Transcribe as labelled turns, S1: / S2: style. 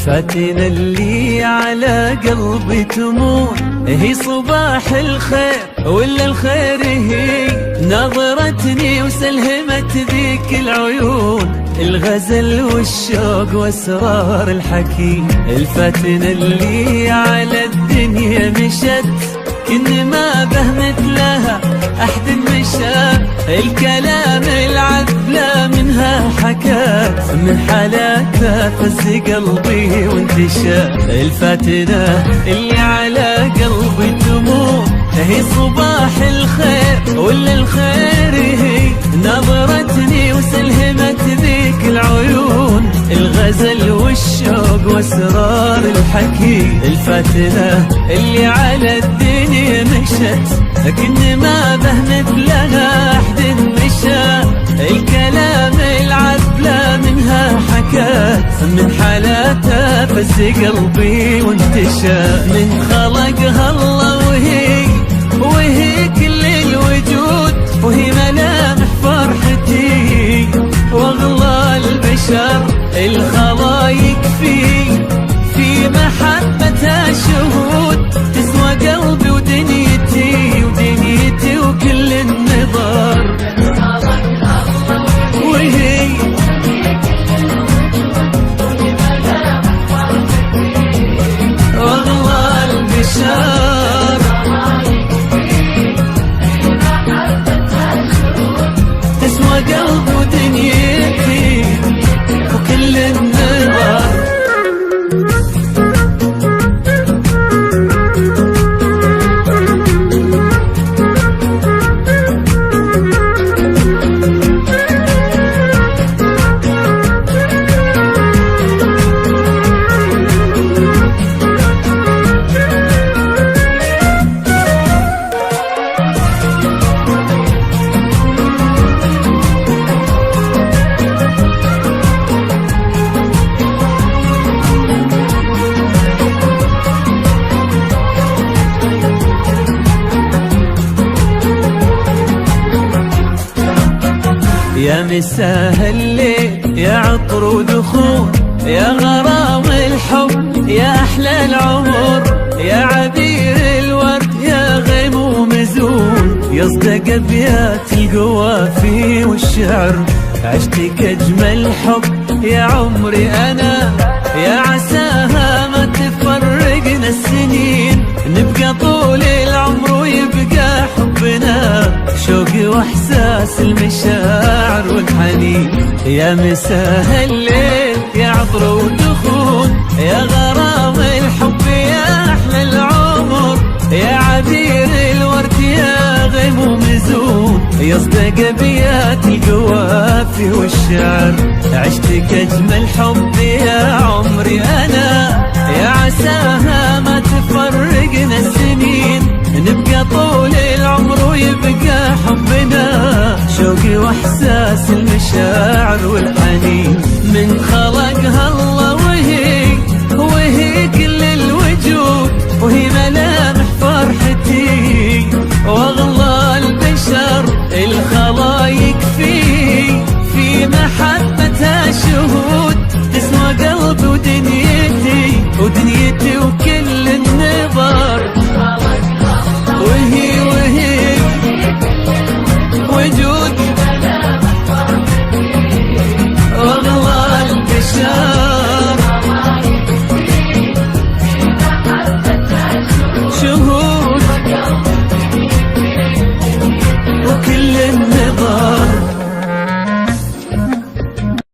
S1: الفاتنة اللي على قلبي تمور هي صباح الخير ولا الخير هي نظرتني وسلهمت ذيك العيون الغزل والشوق واسرار الحكي. الفاتنة اللي على الدنيا مشت كن ما بهمت لها أحد مشى الكلام العذلة منها حكت من حالاتها فز قلبي وانتشى. الفاتنة اللي على قلبي تمور هي صباح الخير ولا الخير هي نظرتني وسلهمت ذيك العيون الغزل والشوق واسرار الحكي. الفاتنة اللي على الدنيا مشت لكن ما بهمت لها أحد مشى الكلام العذلة منها حكت من حالاتها فز قلبي وانتشى. من خلقها الله وهي كل الوجود وهي ملامح فرحتي واغلى البشر الخلايق في محبتها شهود تسوى قلبي ودنيتي وكل النظر وهي واغلى البشر تسوى قلبي ودنيتي وكل النظر. يا مساء الليل يا عطر ودخول يا غرام الحب يا أحلى العمر يا عبير الورد يا غيم ومزون يصدق أبيات القوافي والشعر عشتك أجمل حب يا عمري أنا يا عساها ما تفرقنا السنين نبقى طول العمر ويبقى حبنا شوقي واحساس المشاعر والحنين. يا مساء الليل يا عطر ودخول يا غرام الحب يا احلى العمر يا عبير الورد يا غيم ومزون يصدق ابيات القوافي والشعر عشتك اجمل حب يا عمري انا يا عساها ما تفرقنا السنين نبقى طول